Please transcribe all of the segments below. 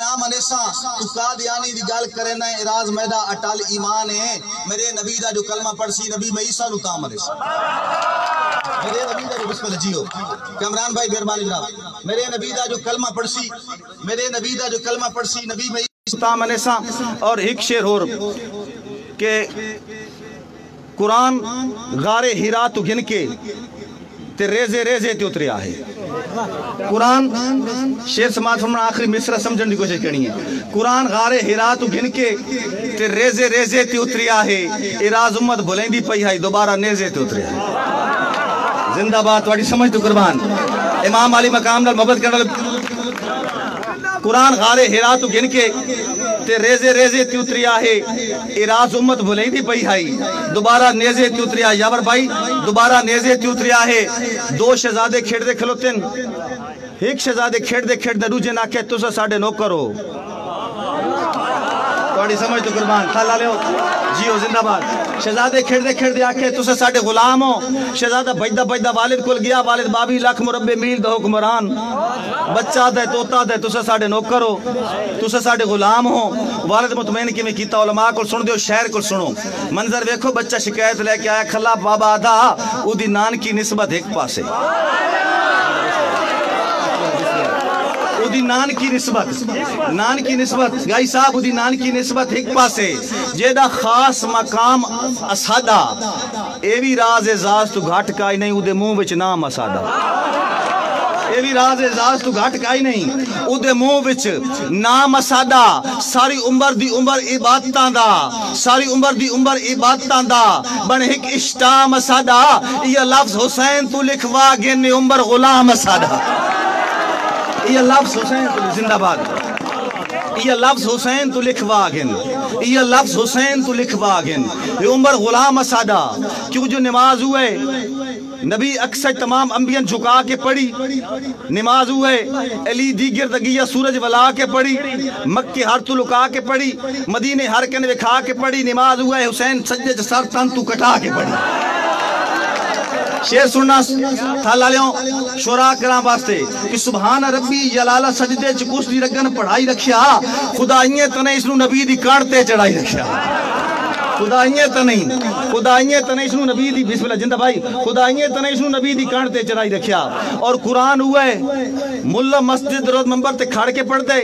نام انیسا تو قادیانی دی گل کرے نا اراز میدہ اٹال ایمان ہے میرے نبی دا جو کلمہ پڑھ سی نبی میں عیسیٰ نو تام انیسا میرے نبی دا جو بسم اللہ جیو کامران بھائی بیرمانی جناب میرے نبی دا جو کلمہ پڑھ سی میرے نبی دا جو کلمہ پڑھ سی نبی میں عیسیٰ تام انیسا اور ایک شیر اور کہ قرآن غار ہیرا تو گن کے تے ریزے ریزے تے اتریا ہے قرآن شیر سماعت فرمانا آخری مصرہ سمجھن دی کوشش کرنی ہے قرآن غار ہیرا تو گن کے تے ریزے ریزے تے اتریا ہے اراز امت بھولیں دی پئی ہے دوبارہ نیزے تے اتریا ہے زندہ بات واڑی سمجھ تو قربان امام علی مقام نال محبت کرنا قرآن غار ہیرا تو گن کے تے ریزے ریزے تے اتریا ہے اراز امت بھولیں دی پئی ہے دوبارہ نیزے تے اتریا یاور بھائی دوبارہ نیزے تے اتریا ہے دو شہزادے کھیڑ دے کھلوتن ایک شہزادے کھیڑ دے دوجے نہ کہ تسا ساڈے نوکر ہو تھوڑی سمجھ تو قربان کھالا لے ہو جیو زندہ باد شہزادے کھیڑ دے آکھے تسا ساڈے غلام ہو شہزادہ بجدہ والد کل گیا والد بابی لاکھ مربع میل دا حکمران بچہ دے توتا دے تسا ساڈے نوکر ہو تسا ساڈے غلام ہو والد مطمئن کی میں کیتا علماء کو سن دیو شہر کو سنو منظر ویکھو بچہ شکایت لے کے آیا کھلا بابا آدھا او دی نان کی نسبت ایک پاسے او دی نان کی نسبت گائی صاحب او دی نان کی نسبت ایک پاسے جیدہ خاص مقام اسادہ ایوی راز اعزاز تو گھٹ کائی نہیں او دے منہ وچ نام اسادہ ایوی راز اعزاز تو گھٹ کائی نہیں او دے منہ وچ نام اسادہ ساری عمر دی عمر عبادتاں دا ساری عمر دی عمر عبادتاں دا بن ایک اشتام اسادہ یہ لفظ حسین تو لکھوا گن عمر غلام اسادہ یہ لفظ حسین تو زندہ باد یہ لفظ حسین تو لکھوا گن یہ لفظ حسین تو لکھوا گن یہ عمر غلام اسادہ کیوں جو نماز ہوئے نبی اکثر تمام انبیاء جھکا کے پڑھی نماز ہوئے علی دیگر دگیہ سورج ولا کے پڑھی مکہ ہر تو لکا کے پڑھی مدینے ہر کن وکھا کے پڑھی نماز ہوئے حسین سجدے سر تن تو کٹا کے پڑھی شیر سننا تھا لالیوں شورا کرام واسطے کہ سبحان ربی جلالہ سجدے چکوس دی رگن پڑھائی رکھیا خداییں تنے اس نو نبی دی کانٹتے چڑھائی رکھیا خداییں تنے اس نو نبی دی بسم اللہ جندہ بھائی خداییں تنے اس نو نبی دی کانٹتے چڑھائی رکھیا اور قرآن ہوئے ملہ مسجد روز منبر تے کھاڑ کے پڑھ دے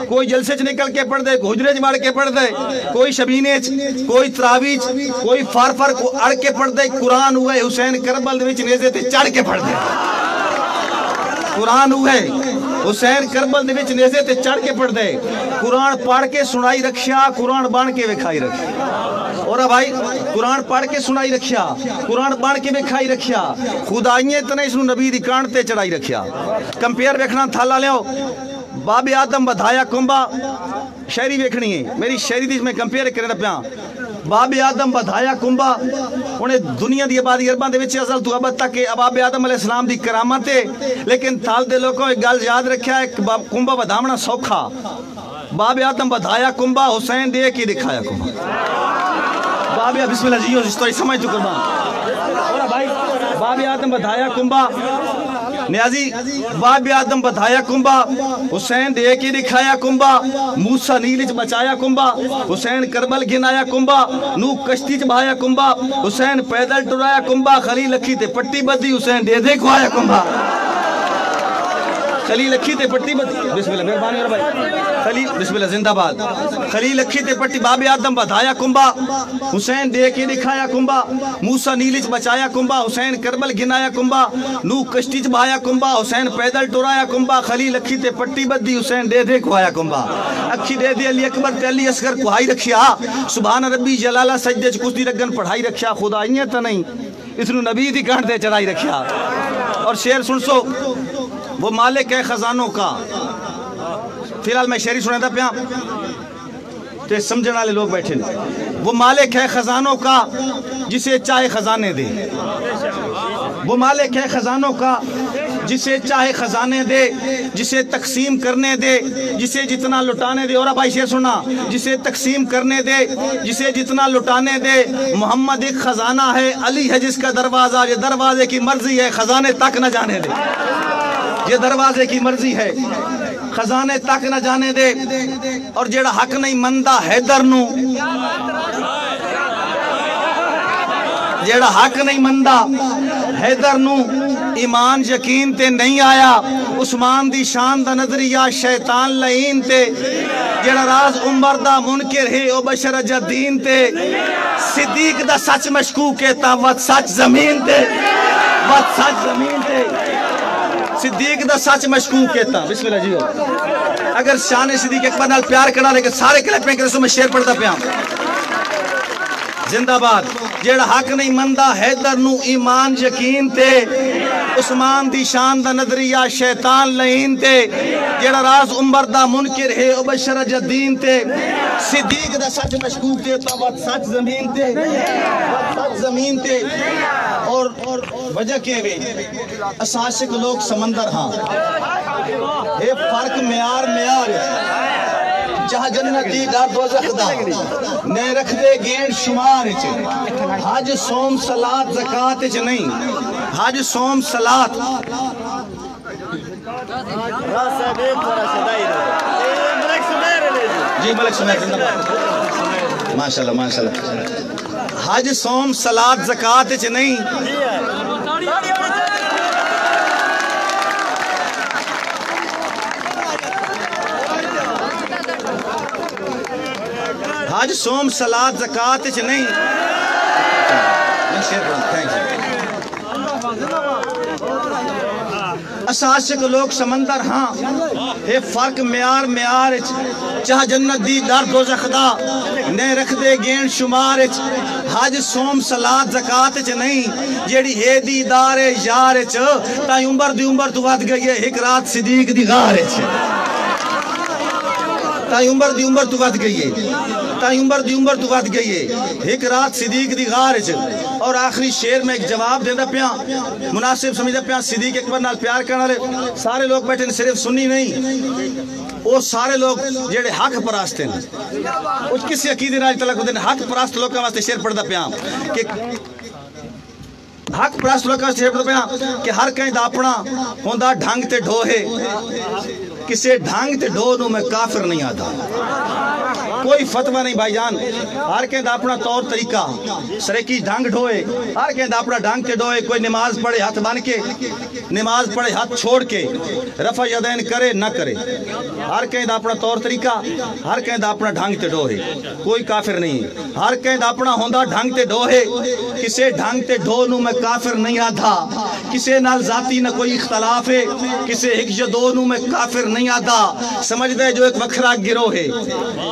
کوئی جلسے چ نکل کے پڑھ دے گھجرے چ مار کے پڑھ دے کوئی شبینے چ کوئی تراویح چ کوئی فار کو اڑ کے پڑھ دے قرآن ہوئے حسین کربل دے وچ نیزے تے چڑھ کے پڑھ دے قرآن ہوئے حسین کربل دے وچ نیزے تے چڑھ کے پڑھ دے قرآن پڑھ کے سنائی رکھیا قرآن بان کے وکھائی رکھیا اور بھائی قرآن پڑھ کے سنائی رکھیا قرآن بان کے وکھائی رکھیا خداییں تنے اس نو نبی دی کانٹتے چڑھائی رکھیا کمپیئر ویکھنا تھالا لیو باب آدم بدھایا کنبا شہری ویکھنی ہے میری شہری دی میں کمپیئر کرنے پیا باب آدم بدھایا کنبا انہیں دنیا دی آبادی عربان دے وچ ازل تو ابد تک باب آدم علیہ السلام دی کرامت ہے لیکن تھال دے لوگوں ایک گل یاد رکھیا ہے کہ کنبا بدھامنا سوکھا باب آدم بدھایا کنبا حسین دے کی دکھایا کنبا باب بسم اللہ جیو اس طرح سمجھ تو قربان بھائی باب آدم بدھایا کنبا نیازی باب آدم بدھایا کنبا حسین دے کے دکھایا کنبا موسیٰ نیلچ بچایا کنبا حسین کربل گھنایا کنبا نو کشتی چ بہایا کنبا حسین پیدل ٹرایا کنبا خلیل اکھی تے پٹی بدی حسین دے دے کھوایا کنبا خلیل اکھی تے پٹی بدی بسم اللہ مہربانی اور بھائی خلیل بسم اللہ زندہ باد خلیل اکھی تے پٹی باب آدم بدھایا کنبا حسین دے کے دکھایا کنبا موسیٰ نیلچ بچایا کنبا حسین کربل گھنایا کنبا نو کشتی چ بہایا کنبا حسین پیدل ٹرایا کنبا خلیل اکھی تے پٹی بدی حسین دے دے کھوایا کنبا اکھی دے دے علی اکبر تے علی اصغر کھوائی رکھیا سبحان ربی جلالہ سجدے چ کس دی رگن پڑھائی رکھیا خداییں تا نہیں اس نو نبی دی کانٹ دے چڑھائی رکھیا اور شعر سن سو وہ مالک ہے خزانوں کا فی الحال میں شعری سنے تھا پیا تو سمجھنے والے لوگ بیٹھے وہ مالک ہے خزانوں کا جسے چاہے خزانے دے وہ مالک ہے خزانوں کا جسے چاہے خزانے دے جسے تقسیم کرنے دے جسے جتنا لٹانے دے اور بھائی شعر سنا جسے تقسیم کرنے دے جسے جتنا لٹانے دے محمد ایک خزانہ ہے علی ہے جس کا دروازہ یہ دروازے کی مرضی ہے خزانے تک نہ جانے دے یہ دروازے کی مرضی ہے خزانے تک نہ جانے دے اور جیڑا حق نہیں مندہ حیدر نو جیڑا حق نہیں مندہ حیدر نو ایمان یقین تے نہیں آیا عثمان دی شان دا نظریہ شیطان لعین تے جیڑا راز عمر دا منکر ہے او بشر جدین تے صدیق دا سچ مشکوک کہتا وقت سچ زمین تے وقت سچ زمین تے صدیق دا سچ مشکوک کہتا بسم اللہ جی اگر شان صدیق اکبر نال پیار کرنا لیکن سارے کلپ میں کرسوں میں شیر پڑھتا پیا زندہ باد جیڑا حق نہیں مندہ حیدر نو ایمان یقین تے عثمان دی شان دا نظریہ شیطان لعین تے جیڑا راز عمر دا منکر ہے او بشر جدین تے صدیق دا سچ مشکوک تے تو وقت سچ زمین تے وقت سچ زمین تے اور وجہ کے وے اساسک لوگ سمندر ہاں اے فرق معیار جہاں جنت دی دار دوزخ دا نے رکھ دے گین شمار حج سوم صلات زکاة چ نہیں حج سوم صلات جی ملک سمیر ماشاءاللہ ماشاءاللہ حج سوم صلات زکاة چ نہیں حج سوم صلات زکاة چ نہیں اساسک لوگ سمندر ہاں اے فرق معیار چاہ جنت دی در دوزخ دا نے رکھ دے گین شمار حج سوم صلات زکاة چ نہیں جیڑی ہے دی دار یار تائی عمر دی عمر تو ود گئی ہے ایک رات صدیق دی غار تائی عمر دی عمر تو ود گئی ہے تائی عمر دی عمر تو ود گئی ہے ایک رات صدیق دی غار اور آخری شیر میں ایک جواب دینا پیا مناسب سمجھا پیا صدیق اکبر نال پیار کرنا لے سارے لوگ بیٹھے صرف سنی نہیں وہ سارے لوگ جیڑے حق پراستے ہیں اس کسی عقیدے نال تعلق ہوتے ہیں حق پراست لوگ کا واسطے شیر پڑھتا پیا کہ حق پراست لوگ کا واسطے شیر پڑھتا پیا کہ ہر کہیں دا اپنا ہوندہ ڈھنگ تے ڈھوہے کسے ڈھنگ تے ڈھو نو میں کافر نہیں آتا کوئی فتوہ نہیں بھائی جان ہر کہیں دا اپنا طور طریقہ سریکی ڈھنگ ڈھوئے ہر کہیں دا اپنا ڈھنگ تے ڈھوئے کوئی نماز پڑھے ہاتھ بان کے نماز پڑھے ہاتھ چھوڑ کے رفع یدین کرے نہ کرے ہر کہیں دا اپنا طور طریقہ ہر کہیں دا اپنا ڈھنگ تے ڈھوئے کوئی کافر نہیں ہر کہیں دا اپنا ہوندہ ڈھنگ تے ڈھوئے کسے ڈھنگ تے ڈھو نو میں کافر نہیں آدھا کسے نال ذاتی نہ کوئی اختلاف ہے کسے ایک جدو نو میں کافر نہیں آدھا سمجھ دے جو ایک وکھرا گروہ ہے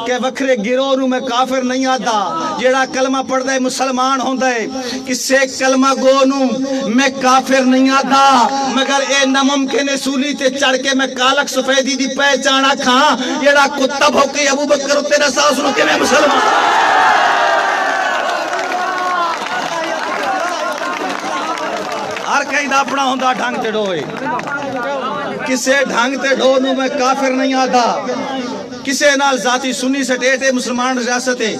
کہ وکھرے گروہ نو میں کافر نہیں آدھا جیڑا کلمہ پڑھ دے مسلمان ہوں دے کسے کلمہ گو نو میں کافر نہیں آدھا مگر اے نممکن سولی تے چڑھ کے میں کالک سفیدی دی پہچانا کھاں جیڑا کتب ہو کے ابو بکر تیرا ساس نو کے میں مسلمان ہر کہیں دا اپنا ہوندہ ڈھنگ تے ڈھوئے کسے ڈھنگ تے ڈھو نو میں کافر نہیں آدھا کسے نال ذاتی سنی سے ٹیٹے مسلمان ریاست ہے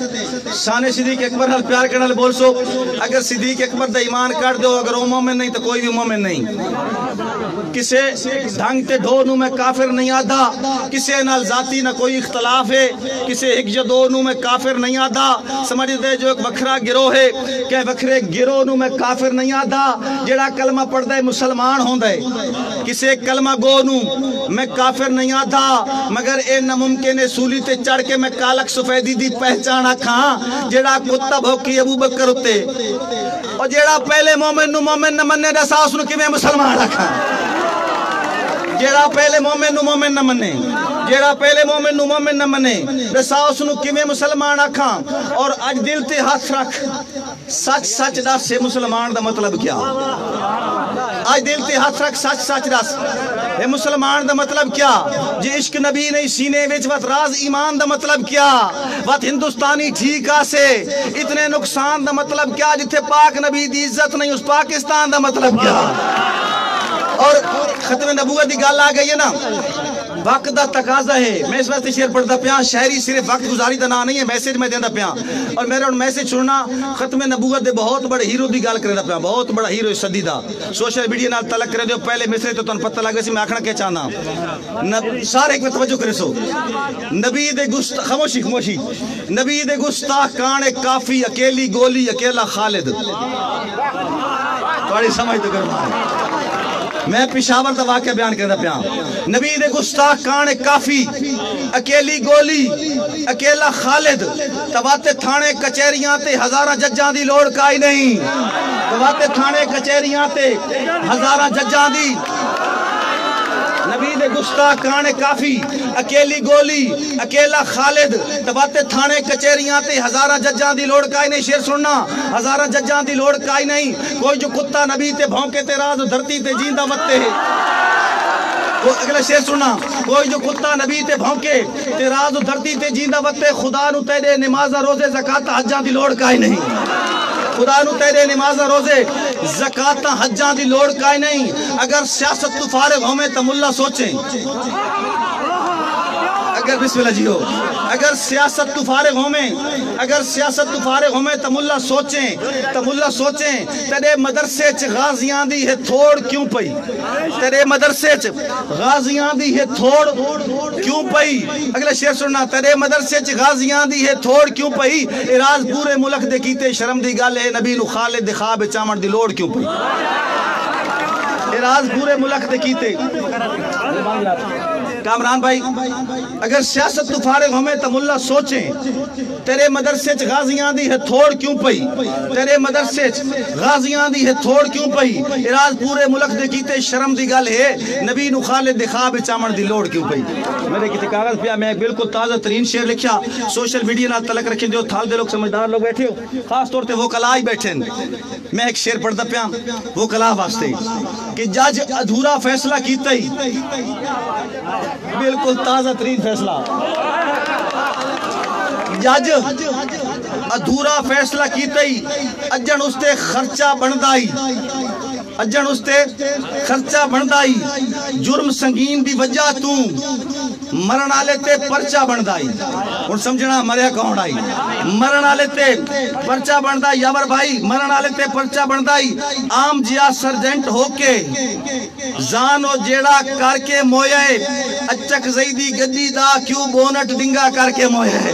شان صدیق اکبر نال پیار کرنا لے بول سو اگر صدیق اکبر دا ایمان کر دو اگر وہ مومن نہیں تو کوئی بھی مومن نہیں کسے ڈھنگ تے ڈھو نو میں کافر نہیں آدھا کسے نال ذاتی نہ کوئی اختلاف ہے کسے ایک جدو نو میں کافر نہیں آدھا سمجھ دے جو ایک وکھرا گروہ ہے کہ وکھرے گروہ نو میں کافر نہیں آدھا جڑا کلمہ پڑھ دے مسلمان ہوں دے کسے کلمہ گو نو میں کافر نہیں آدھا مگر اے نممکن سولی تے چڑھ کے میں کالک سفیدی دی پہچانا کھاں جیڑا کتا بھوکی ابو بکر ہوتے اور جیڑا پہلے مومن نو مومن نہ مننے رساس نو کی میں مسلمان رکھاں جیڑا پہلے مومن نو مومن نہ مننے جیڑا پہلے مومن نو مومن نہ مننے رساس نو کی میں مسلمان رکھاں اور اج دل تے ہاتھ رکھ سچ سچ دس سے مسلمان دا مطلب کیا آج دل تے ہاتھ رکھ سچ سچ دس اے مسلمان دا مطلب کیا جی عشق نبی نہیں سینے وچ وقت راز ایمان دا مطلب کیا وقت ہندوستانی ٹھیک آسے اتنے نقصان دا مطلب کیا جتھے پاک نبی دی عزت نہیں اس پاکستان دا مطلب کیا اور ختم نبوت دی گل آ گئی ہے نا وقت دا تقاضا ہے. میں اس واسطے شعر پڑھتا پیا. شاعری صرف وقت گزاری دا نام نہیں ہے, میسج میں دیندا پیا. اور میرا ہن میسج سننا ختم نبوت دے بہت بڑے ہیرو دی گل کردا پیا. بہت بڑا ہیرو اس صدی دا. سوشل میڈیا نال تعلق کرے دیو. پہلے مصرے تو تانوں پتہ لگ گیا سی میں آکھنا کیا چاہنا. سارے ایک توجہ کرے سو. نبی دے خاموشی خاموشی. نبی دے گستاخ کان کافی, اکیلی گولی اکیلا خالد. تھوڑی سمجھ تو کرنا. میں پشاور دا واقعہ بیان کرنا پیا. نبی دے گستاخ کان کافی, اکیلی گولی اکیلا خالد. تواتے تھانے کچہریاں تے ہزاراں ججاں دی لوڑ کائی نہیں. تواتے تھانے کچہریاں تے ہزاراں ججاں دی. نبی دے گستاخ کان کافی, اکیلی گولی اکیلا خالد. تواتے تھانے کچہریاں تے ہزاراں ججاں دی لوڑ کائی نہیں. شیر سننا, ہزاراں ججاں دی لوڑ کائی نہیں. کوئی جو کتا نبی تے بھونکے تے راز دھرتی تے جیندہ وتے ہے. اگلا شیر سننا, کوئی جو کتا نبی تے بھونکے تے راز دھرتی تے جیندہ وتے. خدا نو تیرے نمازہ روزے زکاة حجاں دی لوڑ کائی نہیں. خدا نو تیرے نمازہ روزے زکاة حجاں دی لوڑ کائی نہیں. اگر سیاست تو فارغ ہو میں تم اللہ سوچیں. اگر بسم اللہ جی ہو. اگر سیاست تو فارغ ہو میں, اگر سیاست تو فارغ ہو میں تم اللہ سوچیں. تم اللہ سوچیں تیرے مدرسے چ غازیاں دی ہے تھوڑ کیوں پئی. تیرے مدرسے چ غازیاں دی ہے تھوڑ کیوں پئی. اگلا شعر سننا, تیرے مدرسے چ غازیاں دی ہے تھوڑ کیوں پئی. اراز پورے ملک دے کیتے شرم دی گل ہے. نبی نو خالد دے خواب چامن دی لوڑ کیوں پئی. اراز پورے ملک دے کیتے. کامران بھائی, اگر سیاست تو فارغ ہمیں تم اللہ سوچیں. تیرے مدرسے چ غازیاں دی ہے تھوڑ کیوں پئی. تیرے مدرسے چ غازیاں دی ہے تھوڑ کیوں پئی. اراز پورے ملک دے کیتے شرم دی گل ہے. نبی نو خالد دے خواب چامن دی لوڑ کیوں پئی. میرے کتے کاغذ پیا میں بالکل تازہ ترین شعر لکھیا. سوشل میڈیا نال تعلق رکھیں جو تھال دے لوگ سمجھدار لوگ بیٹھے ہو, خاص طور تے وہ کلا ہی بیٹھے. میں ایک شعر پڑھتا پیا وہ کلا واسطے کہ جج ادھورا فیصلہ کیتا ہی. بالکل تازہ ترین فیصلہ. جج ادھورا فیصلہ کیتا ہی. اجن اس تے خرچہ بندا ہی. اجن اس تے خرچہ بندا ہی. جرم سنگین دی وجہ تو مرن آلے تے پرچہ بندا ہی. اور سمجھنا مریا کون آئی. مرن آلے تے پرچہ بندا ہی. یاور بھائی, مرن آلے تے پرچہ بندا ہی. عام جیا سرجنٹ ہو کے زانو جیڑا کر کے مویے. اچک زیدی گدی دا کیوں بونٹ ڈنگا کر کے مویے.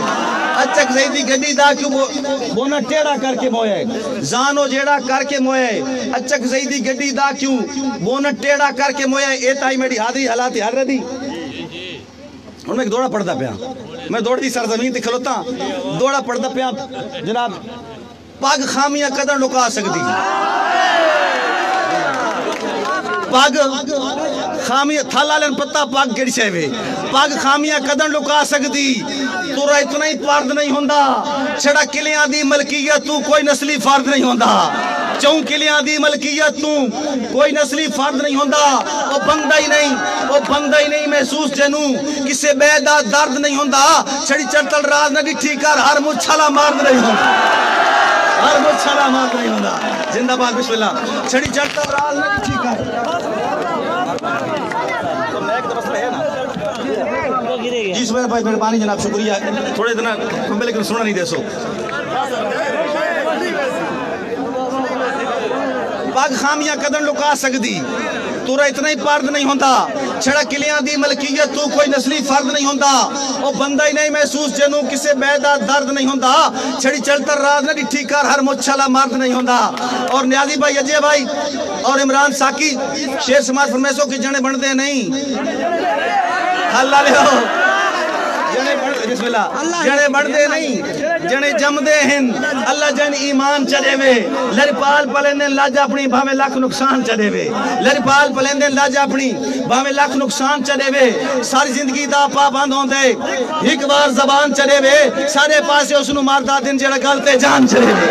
اچک زیدی گدی دا کیوں بونٹ ٹیڑا کر کے مویے. زانو جیڑا کر کے مویے. اچک زیدی گدی دا کیوں بونٹ ٹیڑا کر کے مویے. اے تائی میری حاضری حالات حاضر دی. اور میں ایک دوڑا پڑھتا پیا. میں دوڑ دی سرزمین تے کھلوتا دوڑا پڑھتا پیا. جناب پاگ خامیاں قدر لکا سکتی. پاگ خامیاں تھالا لین پتہ پاگ کیڑی شے وے. پاگ خامیاں قدر لکا سکتی. تورا اتنا ہی فرد نہیں ہوندا. چھڑا کلیاں دی ملکیت تو کوئی نسلی فرد نہیں ہوندا. چون کلیاں دی ملکیت تو کوئی نسلی فرد نہیں ہوندا. وہ بندہ ہی نہیں, وہ بندہ ہی نہیں محسوس جنوں کسے بے دا درد نہیں ہوندا. چھڑی چڑتل راز نہ ڈٹھی کر ہر مچھلا مارد نہیں ہوندا. ہر مچھلا مارد نہیں ہوندا. زندہ باد بسم اللہ. چھڑی چڑتل راز نہ ڈٹھی کر. تو میں ایک مسئلہ ہے نا جی سمیر بھائی مہربانی جناب شکریہ. تھوڑے دن کمبے لیکن سننا نہیں دے سو. پاگ خامیاں قدر لکا سکتی. تورا اتنا ہی فرد نہیں ہوندا. چھڑا کلیاں دی ملکیت تو کوئی نسلی فرد نہیں ہوندا. وہ بندہ ہی نہیں محسوس جنوں کسے بیدا درد نہیں ہوندا. چھڑی چلتر راز نہ ڈٹھی کر ہر مچھلا مرد نہیں ہوندا. اور نیازی بھائی, اجے بھائی اور عمران ساکی شیر سماج فرمیسوں کی جنے بن دے نہیں. اللہ لے ہو بسم اللہ. جنے بڑھ دے نہیں جنے جم دے ہیں. اللہ جن ایمان چلے وے. لڑ پال پلندے لاج اپنی بھاویں لاکھ نقصان چلے وے. لڑ پال پلندے لاج اپنی بھاویں لاکھ نقصان چلے وے. ساری زندگی دا پابند ہوندے ایک بار زبان چلے وے. سارے پاسے اس نو ماردا دن جڑا گل تے جان چلے وے.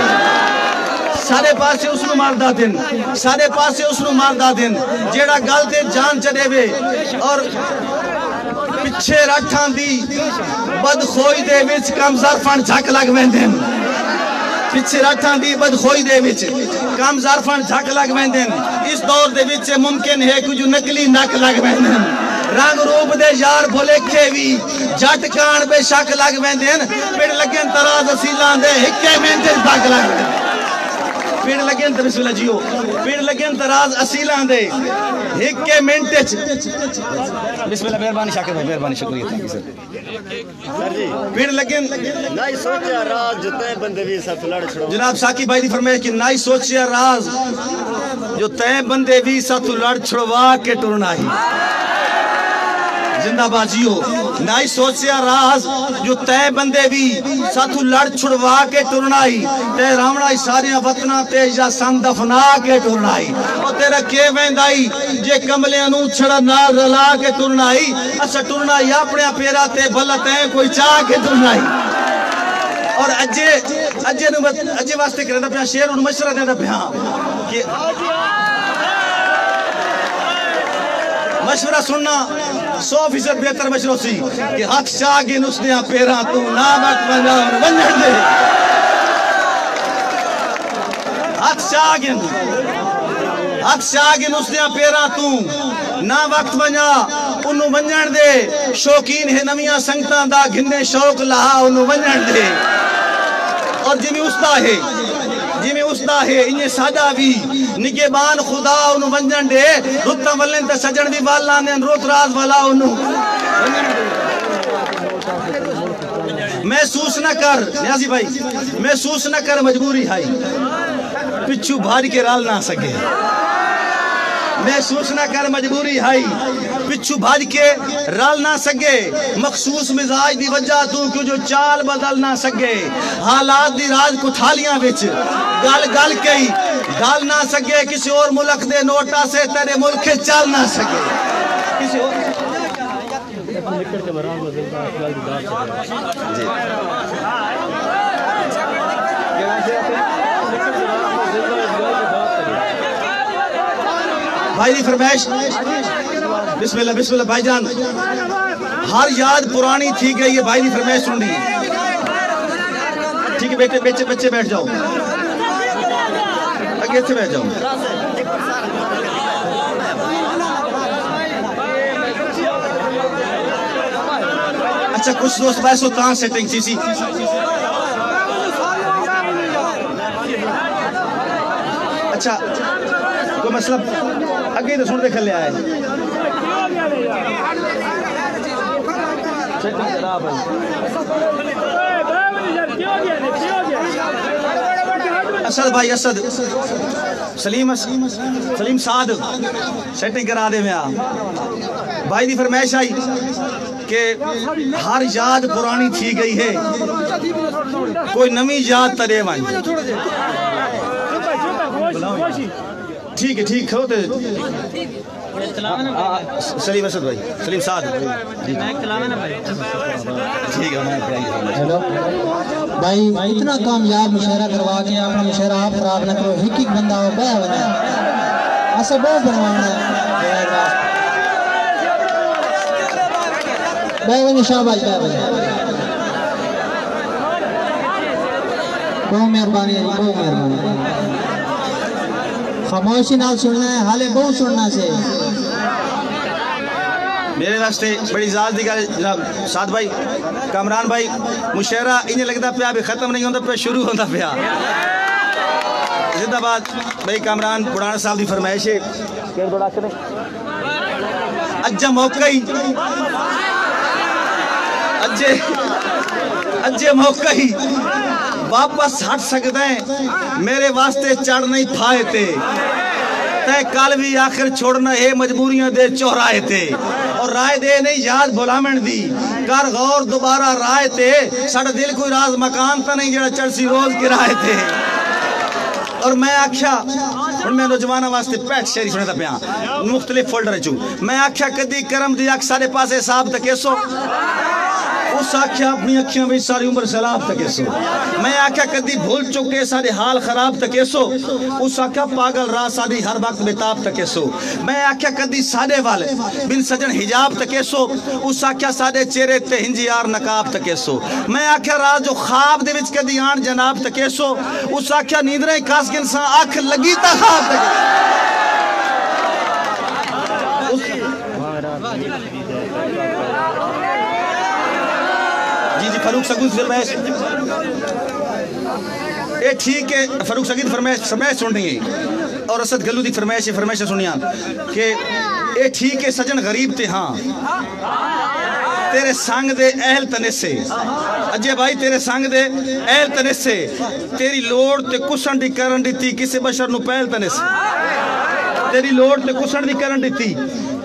سارے پاسے اس نو ماردا دن. سارے پاسے اس نو ماردا دن جڑا گل تے جان چلے وے. اور پچھے رٹھاں دی بدخوئی دے وچ کم ظرفن جھک لگ ویندن. پچھے رٹھاں دی بدخوئی دے وچ کم ظرفن جھک لگ ویندن. اس دور دے وچ ممکن ہے کہ جو نکلی نک لگ ویندن. رنگ روپ دے یار بھولے بھی جٹ کان بے شک لگ ویندین پڑ لگن تراز اصیلان دے ہکے منٹ بھگ لگ ویندین پڑ لگن بسم اللہ جیو پڑ لگن تراز اصیلان دے ہکے منٹ بسم اللہ مہربانی شاکر بھائی مہربانی شکریہ سر جی پڑ لگن نائی سوچیا راز جو تے بندے بھی ساتھ لڑ چھڑو جناب ساکی بھائی دی فرمائے کہ نائی سوچیا راز جو تے بندے بھی ساتھ لڑ چھڑوا کے ٹرنا ہی زندہ بازیو نائی سوچیا راز جو تے بندے بھی ساتھ لڑ چھڑوا کے ٹرنا ہی تے راونا ہی ساریاں وطنہ تے یا سن دفنا کے ٹرنا ہی اور تیرا کے ویندائی جے کملے انو چھڑا نال رلا کے ٹرنا ہی اچھا ٹرنا ہی اپنے پیرا تے بھلت ہیں کوئی چاہ کے ٹرنا ہی اور اجے واسطے کرنے دا پہاں شیر انہوں مشورہ دے دا پہاں کہ مشورہ سننا 100% بہتر مشورہ سی کہ ہاتھ چاگی نسلیاں پیرا تو نامک بنا اور ونجھن دے ہاتھ چاگی نسلیاں پیرا تو نا وقت بنا انہوں ونجھن دے شوقین ہے نمیاں سنگتاں دا گھنے شوق لہا انہوں ونجھن دے اور جی میں اسدا ہے انہیں سادہ بھی نگہبان خدا انہوں ونجن دے رتا ولن تا سجن بھی والان دے روت راز والا انہوں محسوس نہ کر نیازی بھائی محسوس نہ کر مجبوری ہائی پچھو بھاری کے رال نہ سکے محسوس نہ کر مجبوری ہائی پچھو بھاج کے رال نہ سکے مخصوص مزاج دی وجہ تو کیوں جو چال بدل نہ سکے حالات دی راز کو تھالیاں وچ گل کئی گل نہ سکے کسی اور ملک دے نوٹا سے تیرے ملک چل نہ سکے کسی اور بھائی دی فرمائش بسم اللہ بھائی جان ہر یاد پرانی تھی گئی ہے بھائی دی فرمائش سن لی ٹھیک ہے بچے بیٹھ جاؤ آگے سے بیٹھ جاؤ اچھا کچھ دوست بھائی سو تاں سیٹنگ سی اچھا کوئی مسئلہ اگے تو سن دے کھلے آئے اسد بھائی اسد سلیم سعد سیٹنگ کرا دے میں بھائی دی فرمائش آئی کہ ہر یاد پرانی تھی گئی ہے کوئی نمی یاد ترے وانی ٹھیک ہے ٹھیک ہوتے سلیم اسد بھائی سلیم سعد ٹھیک ہے بھائی اتنا کامیاب مشاعرہ کروا کے اپنا مشاعرہ آپ خراب نہ کرو ایک بندہ ہو بہ بنا ایسا بہت بنوانا ہے بہ بنے شاہ بھائی بہ بنے بہت مہربانی ہے بہت مہربانی خاموشی نال سننا ہے حالے بہت سننا سے میرے واسطے بڑی ذات دی گل جناب سعد بھائی کامران بھائی مشاعرہ انہیں لگتا پیا بھی ختم نہیں ہوتا پیا شروع ہوتا پیا زندہ باد بھائی کامران پرانا صاحب دی فرمائش ہے اجا موقع ہی اجے موقع ہی واپس ہٹ سکتے ہیں میرے واسطے چڑھ نہیں پھائے تھے تے کل بھی آخر چھوڑنا ہے مجبوریاں دے چوہرائے تھے اور رائے دے نہیں یاد بھلامن دی کر غور دوبارہ رائے تھے ساڑھا دل کوئی راز مکان تا نہیں جڑا چڑسی روز کی رائے تھے اور میں آکھیا ان میں نوجوانہ واسطے پیٹ شہری سنے تھا پیاں مختلف فولڈر چوں میں آکھیا کدی کرم دی اک سارے پاسے صاحب تکیسو اس آکھیا اپنی اکھیاں بھی ساری عمر سلاب تکیسو میں آکھیا کدی بھول چکے سارے حال خراب تکیسو اس آکھیا پاگل راہ ساری ہر وقت بتاب تکیسو میں آکھیا کدی سادے والے بن سجن حجاب تکیسو اس آکھیا سادے چہرے تے ہنجی یار نقاب تکیسو میں آکھیا راز جو خواب دے وچ کدی آن جناب تکیسو اس آکھیا نیندریں کاس کے انسان آنکھ لگی تا خواب تکیسو جی جی فاروق سگود فرمائش اے ٹھیک ہے فاروق سگید فرمائش سن رہی ہیں اور اسد گلو دی فرمائش سنیاں کہ اے ٹھیک ہے سجن غریب تے ہاں تیرے سانگ دے اہل تنسے اجے بھائی تیرے سانگ دے اہل تنسے تیری لوڑ تے کسن دی کرن دیتی کسے بشر نو پہل تنسے تیری لوڑ تے کسن دی کرن دیتی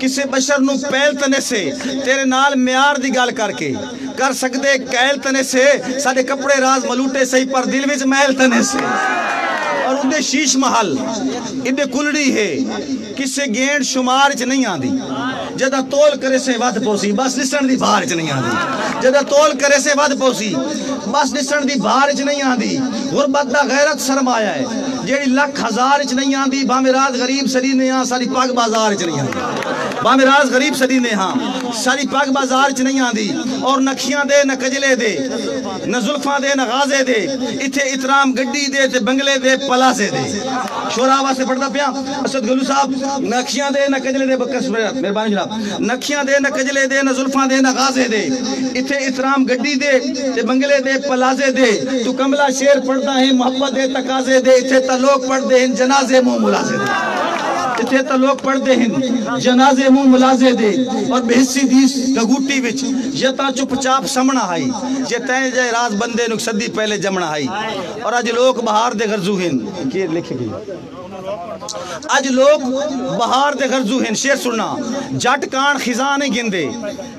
کسے بشر نو پہل تنسے تیرے نال میار دی گال کر کے کر سکدے کہل تنسے ساڑے کپڑے راز ملوٹے سہی پر دل وچ محل تنسے اور اندے شیش محل اندے کلڑی ہے کسے گینڈ شمار چ نہیں آن دی جدہ تول کرے سے ود پوسی بس نسن دی بھار چ نہیں آن دی جدہ تول کرے سے ود پوسی بس نسن دی بھار چ نہیں آن دی غربت دا غیرت سرمایہ ہے جیڑی لکھ ہزار چ نہیں آن دی بامی راز غریب سری نے ہاں ساری پاک بازار چ نہیں آن دی بامی راز غریب سری نے ہاں ساری پاک بازار چ نہیں آن دی اور نکھیاں دے نہ کجلے دے نہ زلفاں دے نہ غازے دے اتھے اترام گڈی دے تے بنگلے دے پلاسے دے شوراوا سے پڑھتا پیا اسد گلو صاحب نکھیاں دے نہ کجلے دے بکس مہربانی جناب نکھیاں دے نہ کجلے دے نہ زلفاں دے نہ غازے دے اتھے اترام گڈی دے تے بنگلے دے پلازے دے تو کملا شیر پڑھتا ہے محبت دے تقاضے دے اتھے تا لوگ پڑھ دے ہیں جنازے منہ ملازے دے اتھے تا لوگ پڑھ دے ہیں جنازے منہ ملازے دے اور بحثی دیس گگوٹی وچ یتا چپ چاپ سمنا آئی یہ تین جائے راز بندے نک صدی پہلے جمنا آئی اور آج لوگ بہار دے غرزو ہیں یہ لکھے گئی آج لوگ بہار دے غرزو ہیں شیر سننا جٹ کان خزانے گندے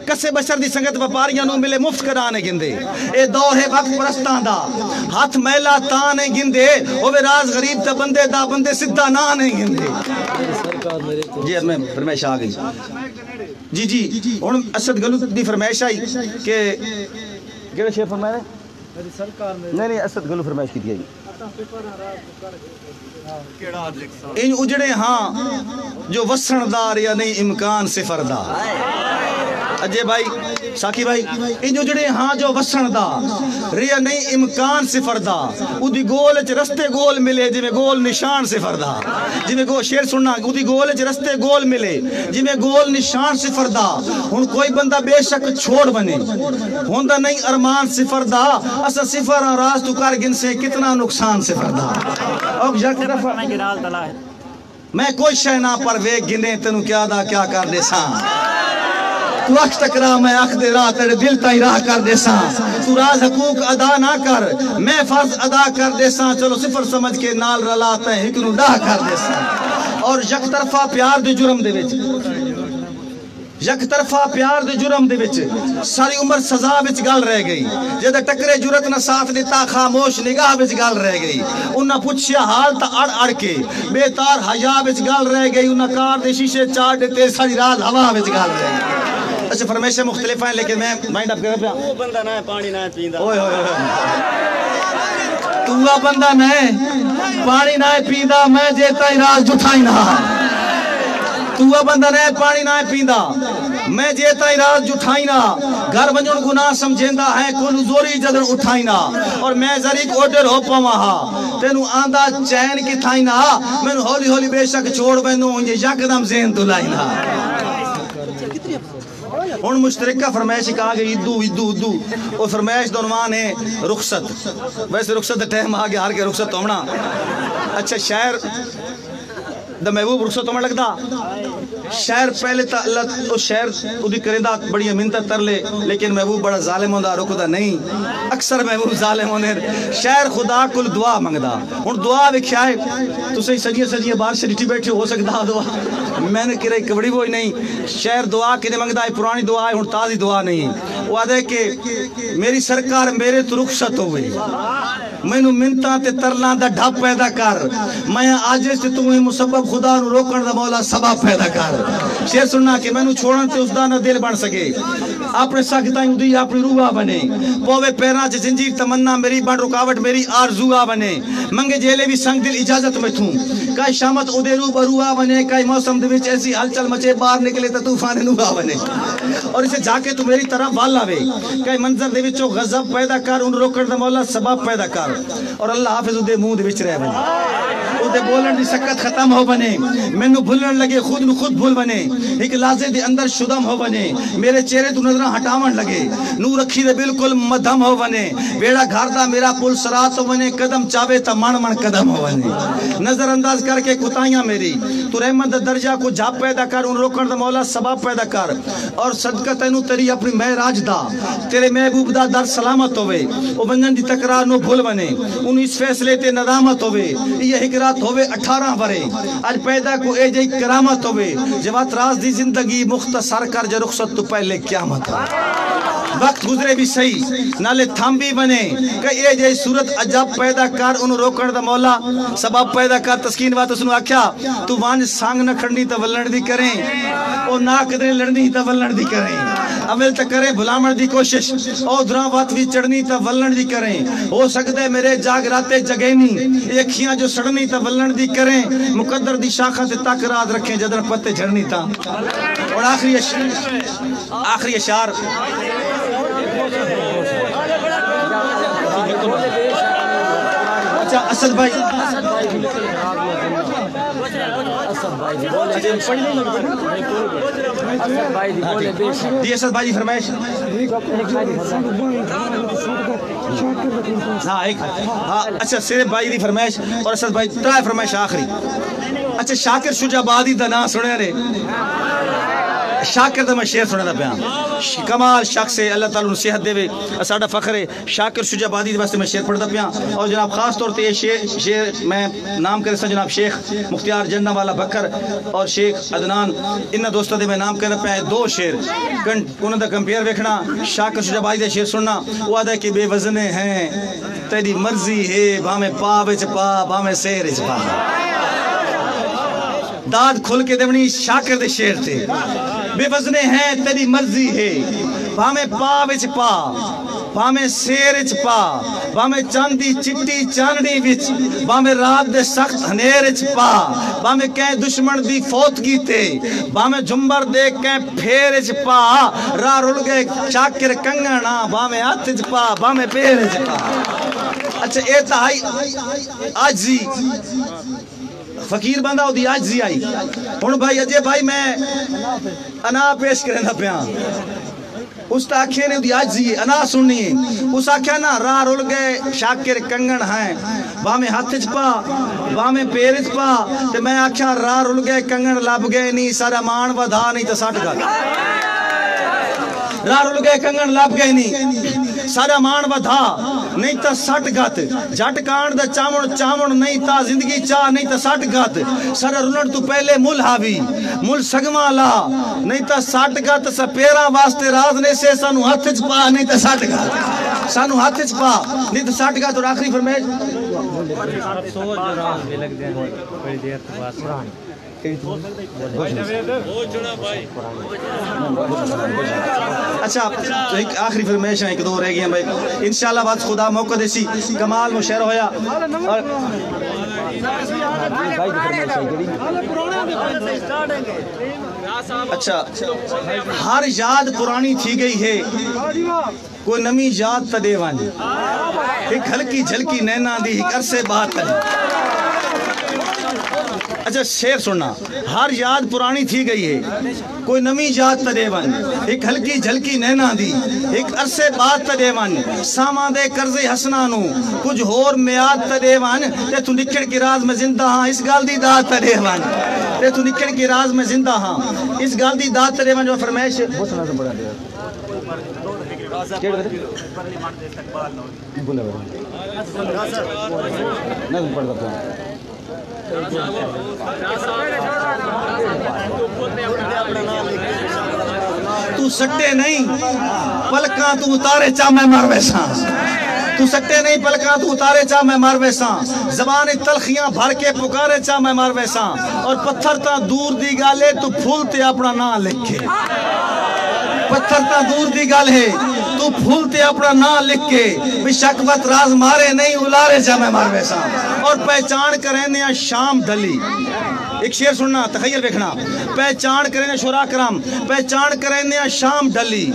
کسے بشر دی سنگت وپاریاں نو ملے مفت کرانے گندے اے دور ہے وقت پرستان دا ہاتھ میلا تانے گندے اوے راز غریب تا بندے دا بندے سدھا نانے گندے جی میں فرمائش آ گئی جی جی اور اسد گلو دی فرمائش آئی کہ کیڑا شیر فرمائے نہیں اسد گلو فرمائش کی دی آئی ان اجڑے ہاں جو وسندار یا نہیں امکان صفر دا اجے بھائی ساکی بھائی ان اجڑے ہاں جو وسندار یا نہیں امکان صفر دا ادھی گول چ رستے گول ملے جی میں گول نشان صفر دا جی میں گول شیر سننا ادھی گول چ رستے گول ملے جی میں گول نشان صفر دا ہن کوئی بندہ بے شک چھوڑ بنے ہوندہ نہیں ارمان صفر دا اسا صفر راز تو کر گن سے کتنا نقصان صفر دا اب یک دفعہ میں کوئی شے نہ پر ویک گنے تنو کیا دا کیا کر دے ساں تو اکھ ٹکرا میں اکھ دے راہ تیرے دل تائی راہ کر دے ساں تو راز حقوق ادا نہ کر میں فرض ادا کر دے ساں چلو صفر سمجھ کے نال رلاتے ہیں ہکنو ڈاہ کر دے ساں اور یک طرفہ پیار دے جرم دے وچ یک طرفہ پیار دے جرم دے وچ ساری عمر سزا وچ گل رہ گئی جدے ٹکرے جرت نہ ساتھ دیتا خاموش نگاہ وچ گل رہ گئی انہاں پوچھیا حال تا اڑ اڑ کے بے تار حیا وچ گل رہ گئی انہاں کار دے شیشے چاڑ دیتے ساری رات ہوا وچ گل رہ گئی اچھا فرمیشیں مختلف ہیں لیکن میں مائنڈ اپ کر پیا وہ بندہ نہ پانی نہ پیندا اوئے ہوئے تو بندہ نہ پانی نہ پیندا میں جیتا ہی راز جٹھائی نہ تو بندہ نہ پانی نہ پیندا میں جیتا ہی راز جٹھائی نہ گھر ونجن گناہ سمجھیندا ہے کونو زوری جدر اٹھائی نہ اور میں ذریق اوڈر ہو پاواں ہا تینو آندا چین کی تھائی نہ مینوں ہولی ہولی بے شک چھوڑ وینو یہ یکدم ذہن تلائی نہ ان مشترکہ فرمائش کہا گئی ادو اور فرمائش دونوان ہے رخصت ویسے رخصت ٹہم آگے ہار کے رخصت ہومنا اچھا شاعر دا محبوب رخصت ہومن لگتا شاعر پہلے تا اللہ اس شاعر ادھی کرندہ بڑی امنتہ تر لے لیکن محبوب بڑا ظالم ہوندہ رکھدہ نہیں اکثر محبوب ظالم ہونے شاعر خدا کل دعا منگدہ ان دعا بکھیا ہے تو صحیح سجیے بار سے ڈٹی بیٹھے ہو سکتا دعا میں نے کہہ رہی کبڑی وہی نہیں شاعر دعا کے منگدہ ہے پرانی دعا ہے ان تازی دعا نہیں وہ آدھے کہ میری سرکار میرے تو رخصت ہوئی میں نو منتاں تے ترلاں دا ڈھپ پیدا کر میں آجے سے تمہیں مسبب خدا نو روکن دا مولا سبب پیدا کر شیر سننا کہ میں نو چھوڑن تے اس دا نہ دل بن سکے اپنے ساکتائیں ادھی اپنی روحہ بنے پوے پیراں چے زنجیر تمنا میری بن رکاوٹ میری آرزوہ بنے منگے جیلے بھی سنگ دل اجازت میں تھوں کئی شامت ادھے رو بروہ بنے کئی موسم دے وچ ایسی ہلچل مچے باہر نکلے تا طوفان نوحہ بنے اور اسے جا کے تو میری طرف والا وے کئی منظر دے وچوں غضب پیدا کر ان روکن دا مولا سبب پیدا کر اور اللہ حافظ ادھے منہ دے وچ رہ بنے دے بولن دی سکت ختم ہو بنے مینو بھولن لگے خود نو خود بھول بنے ایک لازے دے اندر شدم ہو بنے میرے چہرے تو نظرہ ہٹاون لگے نو رکھی دے بالکل مدھم ہو بنے بیڑا گھر دا میرا پل سرات ہو بنے قدم چاوے تا من من قدم ہو بنے نظر انداز کر کے کتائیاں میری تو رحمت درجہ کو جھاپ پیدا کر ان روکن دا مولا سبب پیدا کر اور صدقہ تینو تیری اپنی معراج دا تیرے محبوب دا در سلامت ہوئے او بنجن دی تکرار نو بھول بنے ان اس فیصلے تے ندامت ہوئے یہ حکرات ہوئے 18 برے آج پیدا کو اے جائی کرامت ہوئے جوات راز دی زندگی مختصر کر جا رخصت تو پہلے قیامت وقت گزرے بھی صحیح نالے تھام بھی بنے کہ اے جائی صورت عجب پیدا کر ان روکن دا مولا سبب پیدا کر تسکین بات اسنو آکھیا تو وانج سانگ نہ کھڑنی تا ولن دی کریں او ناک دے لڑنی تا ولن دی کریں عمل تا کریں بھلامن دی کوشش او دران بات بھی چڑھنی تا ولن دی کریں ہو سکتے میرے جاگ راتے جگینی ایکھیاں جو سڑنی تا ولن دی کریں مقدر دی شاخہ سے تک رات رکھیں جدر پتے جھڑنی تا اور آخری اشار اچھا اسد بھائی جی اسد بھائی فرمائش ہاں ایک ہاں اچھا سیرے بھائی دی فرمائش اور اسد بھائی ترائے فرمائش آخری اچھا شاکر شجابادی دا نا سنے رہے شاکر دا میں شیر سنے دا پیان کمال شخص ہے اللہ تعالیٰ نصیحت دے وے اساڑا فخر ہے شاکر شجابادی دے واسطے میں شیر پڑھ دا پیان اور جناب خاص طور تے یہ شیر میں نام کرے سا جناب شیخ مختار جنہ والا بکر اور شیخ عدنان انہ دوستہ دے میں نام کرے پیان دو شیر انہوں دا کمپیر ویکھنا شاکر شجابادی دے شیر سننا وہ آدھا کہ بے وزنے ہیں تیری مرضی ہے بامے پا وچ پا بامے سیر وچ پا داد کھل کے دیونی شاکر دے شیر تھے بے وزنے ہیں تیری مرضی ہے بامے پا وچ پا بامے سیر وچ پا بامے چاندی چٹی چاندنی وچ بامے رات دے سخت ہنیر وچ پا بامے کہیں دشمن دی فوت کیتے بامے جھمبر دے کہیں پھیر وچ پا راہ رل گئے چاکر کنگنا بامے ہاتھ وچ پا بامے پیر وچ پا اچھا اے تہائی آجزی فقیر بندہ ہو دی آجزی آئی ہون بھائی اجے بھائی میں انا پیش کریں دا پیان اس تا آکھے نے دی آجزی ہے انا سننی ہے اس آکھے نا راہ رول گئے شاکر کنگن ہیں بامے ہاتھ چپا بامے پیر چپا تے میں آکھے راہ رول گئے کنگن لب گئے نہیں سارا مان ودھا نہیں تا ساٹھ گا راہ رول گئے کنگن لب گئے نہیں سارا مان ودھا نہیں تا سٹ گت جٹ کان دا چامن چامن نہیں تا زندگی چاہ نہیں تا سٹ گت سر رولن تو پہلے مل ہاوی مل سگما لا نہیں تا سٹ گت سا پیرا واسطے راز نے سے سانو ہاتھ چپا نہیں تا سٹ گت سانو ہاتھ چپا نہیں تا سٹ گت اور آخری فرمیش اچھا ایک آخری فرمیش ہیں ایک دو رہ گئی ہیں بھائی انشاءاللہ بات خدا موقع دیسی کمال مشہر ہویا اچھا ہر یاد پرانی تھی گئی ہے کوئی نمی یاد تا دیوانی ایک ہلکی جھلکی نینا دی ایک عرصے بات ہے اچھا شیر سننا ہر یاد پرانی تھی گئی ہے کوئی نمی یاد تا دیوان ایک ہلکی جھلکی نینا دی ایک عرصے بات تا دیوان سامان دے قرض حسنانو کچھ ہور میاد تا دیوان تے تو نکڑ کی راز میں زندہ ہاں اس گال دی داد تا دیوان تے تو نکڑ کی راز میں زندہ ہاں اس گال دی داد تا دیوان جو فرمائش تو سکتے نہیں پلکاں تو اتارے چاہ میں مر ویساں تو سکتے نہیں پلکاں تو اتارے چاہ میں مر ویساں زبان تلخیاں بھر کے پکارے چاہ میں مر ویساں اور پتھر تا دور دی گالے تو پھولتے اپنا نام لکھے پتھر تا دور دی گال ہے تو پھولتے اپنا نام لکھ کے بھی شکوت راز مارے نہیں الارے چاہ میں مر ویساں اور پہچان کریں نیا شام ڈلی ایک شیر سننا تخیر دیکھنا پہچان کریں شورا کرام پہچان کریں نیا شام ڈلی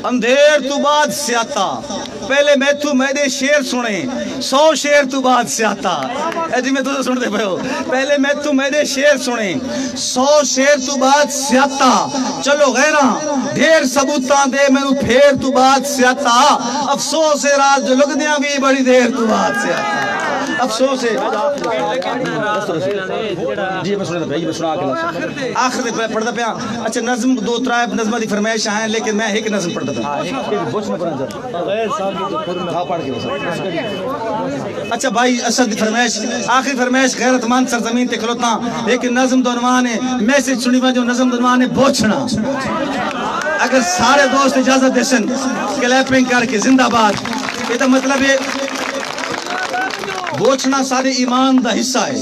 اندھیر تو بعد سیاتا پہلے میں تو میرے شیر سنے 100 شیر تو بعد سیاتا جی میں تو سن دے پہو پہلے میں تو میرے شیر سنے 100 شیر تو بعد سیاتا چلو غیرہ ڈھیر ثبوتاں دے میں پھیر تو بعد سیاتا افسوس ہے راز جو لگ دیاں بھی بڑی دیر تو بعد سیاتا افسوس ہے جی میں سنا یہ سنا کے آخر دے پڑھدا پیا اچھا نظم 2-3 نظمہ دی فرمائش ہیں لیکن میں ایک نظم پڑھدا پیا بوچھ میں پڑھنا ہاں پڑھ کے اچھا بھائی اسد دی فرمائش آخری فرمائش غیرت مند سرزمین تے کھلوتا ایک نظم دا عنوان ہے میسج سنی جو نظم دا عنوان ہے بوچھنا اگر سارے دوست اجازت دیسن کلیپنگ کر کے زندہ باد یہ مطلب ہے بوچھنا سارے ایمان دا حصہ ہے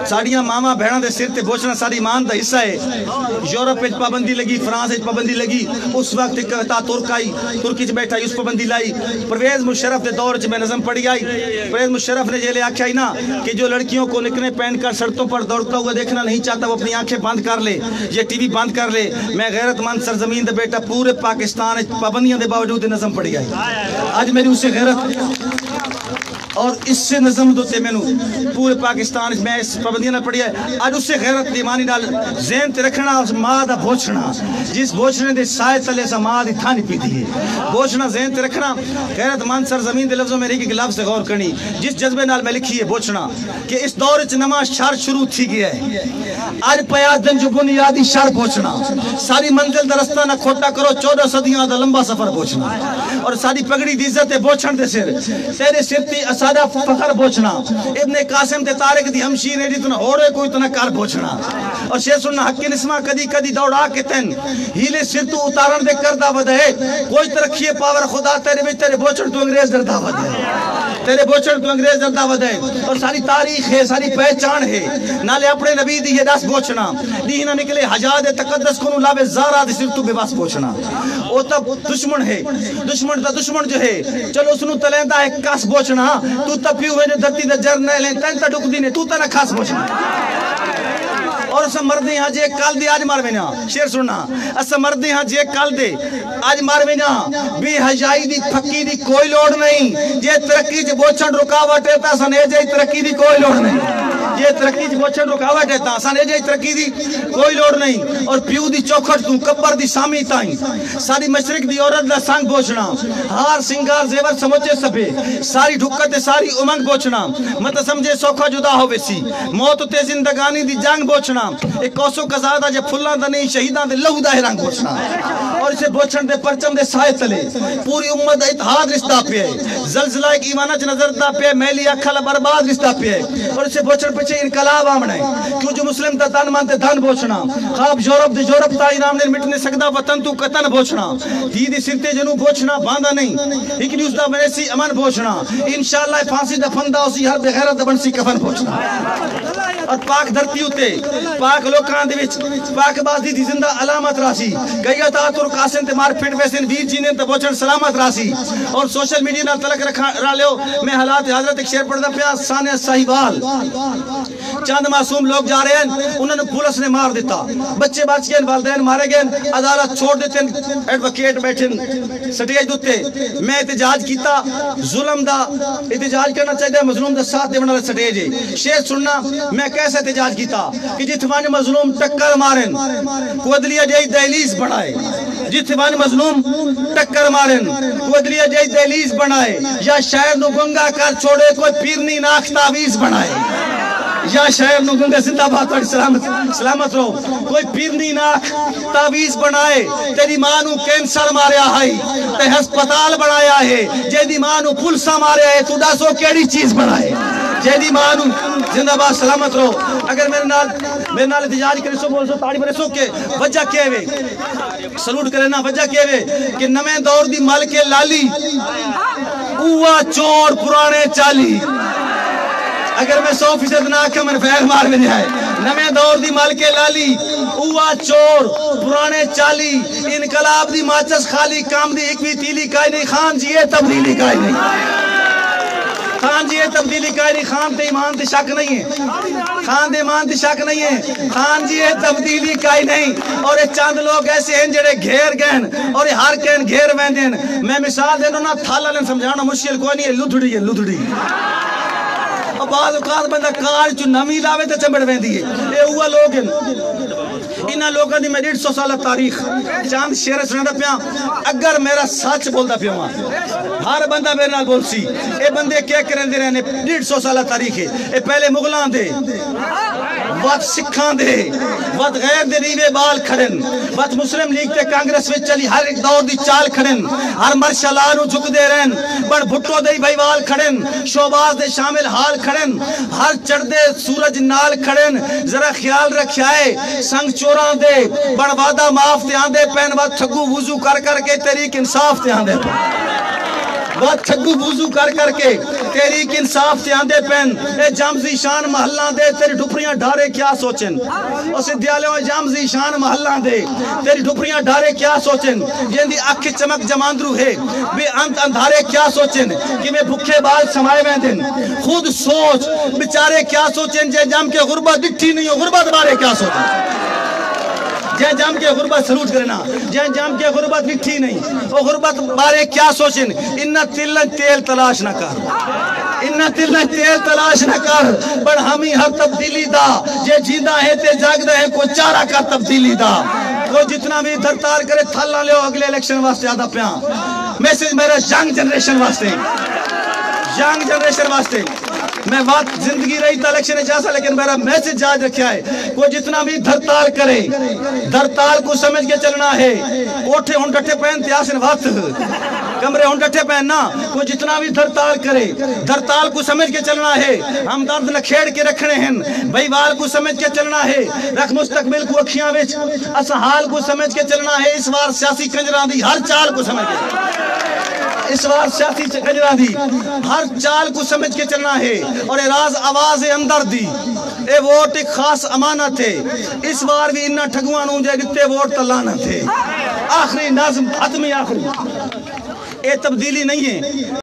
ساڑیاں ماما بہناں دے سر تے بوچھنا ساری ایمان دا حصہ ہے یورپ وچ پابندی لگی فرانس وچ پابندی لگی اس وقت کہتا ترک آئی ترکی چ بیٹھا اس پابندی لائی پرویز مشرف دے دور چ میں نظم پڑھی آئی پرویز مشرف نے جیلے آکھیا ہی نا کہ جو لڑکیوں کو نکنے پہن کر سڑکوں پر دوڑتا ہوا دیکھنا نہیں چاہتا وہ اپنی آنکھیں بند کر لے یہ ٹی وی بند کر لے میں غیرت مند سرزمین دے بیٹا پورے پاکستان وچ پابندیاں دے باوجود نظم پڑھی آئی آج میری اسے غیرت اور اس سے نظم دوتے میں پورے پاکستان میں اس پابندیاں نہ پڑھی ہے آج اس سے غیرت دیمانی نال ذہن تے رکھنا ماں دا بوچھنا جس بوچھنے دے سائے تلے سا ماں دی تھانی پیتی ہے بوچھنا ذہن تے رکھنا غیرت مند سرزمین دے لفظوں میں ایک لفظ سے غور کرنی جس جذبے نال میں لکھی ہے بوچھنا کہ اس دور وچ نواں شر شروع تھی گیا ہے آج پیادن جو بنیادی شر بوچھنا ساری منزل دا رستہ نہ کھوٹا کرو 14 صدیاں دا لمبا سفر بوچھنا اور ساری پگڑی دی عزت بوچھن دے سر تیرے سر تی سادہ فخر بوچھنا ابن قاسم تے طارق دی ہمشیر ہے جتنا ہو رہے کوئی اتنا کار بوچھنا اور شیر سننا حق نسمہ کدی کدی دوڑا کے تن ہیلے سر تو اتارن دے کردہ ودے کوئی ترکھیے پاور خدا تیرے بچ تیرے بوچھن تو انگریز دردہ ودے تیرے بوچھن تو انگریز دردہ ودے اور ساری تاریخ ہے ساری پہچان ہے نالے اپنے نبی دی یہ دس بوچھنا دیہنہ نکلے حجاد تقدس کنو لابے زارہ دی سر تو بے باس بوچھنا او تب دشمن ہے دشمن تا دشمن جو ہے چلو سنو تلیندہ ہے کاس بوچھنا تو تپی ہوئے جو دھرتی دا جرنیل ہیں تین تا ڈک دینے تو تا نہ خاص بوچھنا اور اسا مردی ہاں جے کال دے آج ماروینا شیر سننا اسا مردی ہاں جے کال دے آج ماروینا بے حجائی دی پھکی دی کوئی لوڑ نہیں جے ترقی جے بوچھن رکاوٹ ہے تا سنے جے ترقی دی کوئی لوڑ نہیں یہ ترقی جے بوچھن رکاوٹ ہے تا سنے جے ترقی دی کوئی لوڑ نہیں اور پیو دی چوکھٹ تو کپر دی سامی تائیں ساری مشرق دی عورت دا سانگ بوچھنا ہار سنگار زیور سمجھے سبے ساری ڈھکت ساری امنگ بوچھنا مت سمجھے سوکھا جدا ہو ویسی موت تے زندگانی دی جنگ بوچھنا ایک کوسو قزادہ جے پھلاں دا نہیں شہیداں دے لہو دا رنگ بوچھنا اور اسے بوچھن دے پرچم دے سائے تلے پوری امت اتحاد رشتہ پہ ہے زلزلہ ایک ایمانہ چ نظر دا پہ میلی اکھل برباد رشتہ پہ ہے اور اسے بوچھن پیچھے انقلاب آمنا ہے کیوں جو مسلم تا تن مانتے دھن بوچھنا خواب یورپ دے یورپ تا ایران نے مٹنے سکدا وطن تو قطن بوچھنا دیدی سرتے جنو بوچھنا باندھا نہیں ایک نیوز دا بنیسی امن بوچھنا انشاءاللہ پھانسی دا پھندہ اسی ہر بغیرت دا بنسی کفن بوچھنا اور پاک دھرتی ہوتے پاک لوکان دے وچ پاک بازی دی زندہ علامت راسی گیا تا ترک آسن تے مار پھٹ ویسن ویر جی نے تے بوچھن سلامت راسی اور سوشل میڈیا نال تلک رکھا لیو میں حالات حضرت ایک شیر پڑھدا پیا سانیہ صاحبال چاند معصوم لوگ جا رہے ہیں انہوں نے پولیس نے مار دیتا بچے بچ گئے والدین مارے گئے عدالت چھوڑ دیتے ایڈوکیٹ بیٹھے سٹیج دوتے میں احتجاج کیتا ظلم دا احتجاج کرنا چاہیے مظلوم دا ساتھ دیونا سٹیج ہے شیر سننا میں کیسے احتجاج کیتا کہ جتوانی مظلوم ٹکر مارن کو عدلیہ جائی دہلیز بڑھائے جتوانی مظلوم ٹکر مارن کو عدلیہ جائی دہلیز بڑھائے یا شاعر نو گنگا کر چھوڑے کوئی پیرنی ناک تعویز بڑھائے یا شاعر نو گنگا زندہ بات اور سلامت رہو کوئی پیرنی ناک تعویز بنائے تیری ماں نو کینسر ماریا ہے تے ہسپتال بنایا ہے جیدی ماں نو پلسا ماریا ہے تو داسو کیڑی چیز بنائے جیدی ماں نو زندہ بات سلامت رہو اگر میرے نال احتجاج کرے سو بول سو تاڑی برے سو کے وجہ کیا ہوئے سلوٹ کرے نا وجہ کیا ہوئے کہ نمیں دور دی ملک لالی اوہ چور پرانے چالی اگر میں 100% نہ آکھا میں فیغ مار میں جائے نمیں دور دی ملک لالی اوہ چور پرانے چالی انقلاب دی ماچس خالی کام دی ایک بھی تیلی کائی نہیں خان جیے تبدیلی کائی نہیں خان جی یہ تبدیلی کا نہیں، خان تے ایمان تے شک نہیں ہے، خان تے ایمان تے شک نہیں ہے، خان جی یہ تبدیلی کا ہی نہیں۔ اور یہ چند لوگ ایسے ہیں جڑے گھیر گئے اور یہ ہر کہن گھیر ویندے ہیں۔ میں مثال دینا نا، تھالا لیں سمجھانا مشکل کوئی نہیں ہے، لدھڑی ہے لدھڑی۔ اور بعض اوقات بندہ کار چو نمی لاوے تے چمبڑ ویندی ہے۔ یہ ہوا لوگ ہیں، انہاں لوگاں دی میں 150 سالہ تاریخ چاند شیر سنادا پیا۔ اگر میرا سچ بولدا پیا ہاں، ہر بندہ میرے نال بول سی۔ اے بندے کیا کرندے رہنے 150 سالہ تاریخ ہے۔ اے پہلے مغلاں دے، وقت سکھاں دے، وقت غیر دے ریوے بال کھڑن، وقت مسلم لیگ تے کانگریس میں چلی ہر ایک دور دی چال کھڑن، ہر مرشلہ نو جھک دے رہن، بڑ بھٹو دے بھائی وال کھڑن، شوباز دے شامل حال کھڑن، ہر چڑھ دے سورج نال کھڑن۔ ذرا خیال رکھائے سنگ چوراں دے بڑ وعدہ معاف تے آندے پین، وقت ٹھگو وضو کر کر کے تحریک انصاف تے آندے پین، وقت ٹھگو وضو کر کر کے تحریک انصاف تے آندے پین۔ اے جامزی شان محلہ دے تیری ڈھپریاں ڈھارے کیا سوچن، اس دیالیوں جامزی شان محلہ دے تیری ڈھپریاں ڈھارے کیا سوچن، جن دی اکھ چمک جماندرو ہے بے انت اندھارے کیا سوچن، کہ میں بھکھے بال سمائے ویندن۔ خود سوچ بیچارے کیا سوچن، جے جام کے غربت ڈٹھی نہیں ہو، غربت بارے کیا سوچن، جے جام کے غربت سلوٹ کرنا، جے جام کے غربت نٹھی نہیں، وہ غربت بارے کیا سوچن۔ انہ تلن تیل تلاش نہ کر، انہ تلن تیل تلاش نہ کر، پر ہمیں ہر تبدیلی دا، جے جیندہ ہے تے جاگدہ ہے، کوئی چارہ کا تبدیلی دا۔ کوئی جتنا بھی درتار کرے تھل نہ لیو اگلے الیکشن واسطے آدھا پیاں۔ میسیج میرا ینگ جنریشن واسطے، ینگ جنریشن واسطے۔ میں بات زندگی رہی تا الیکشن اجازہ، لیکن میرا میسیج یاد رکھا ہے، کوئی جتنا بھی دھرتال کرے دھرتال کو سمجھ کے چلنا ہے۔ اوٹھے ہون ڈٹھے پہن تیاسن وقت کمرے ہون ڈٹھے پہن نا، کوئی جتنا بھی دھرتال کرے دھرتال کو سمجھ کے چلنا ہے۔ ہم درد نہ کھیڑ کے رکھنے ہیں، بھائی وال کو سمجھ کے چلنا ہے۔ رکھ مستقبل کو اکھیاں وچ، اس حال کو سمجھ کے چلنا ہے۔ اس بار سیاسی کنجراں دی ہر چال کو سمجھ کے، اس بار سیاسی کنجراں دی ہر چال کو سمجھ کے چلنا ہے۔ اور اے راز آواز اندر دی، اے ووٹ ایک خاص امانت ہے۔ اس بار بھی انہا ٹھگوان ہوں جائے گتے ووٹ تلانت ہے۔ آخری نظم حتمی آخری، اے تبدیلی نہیں ہے۔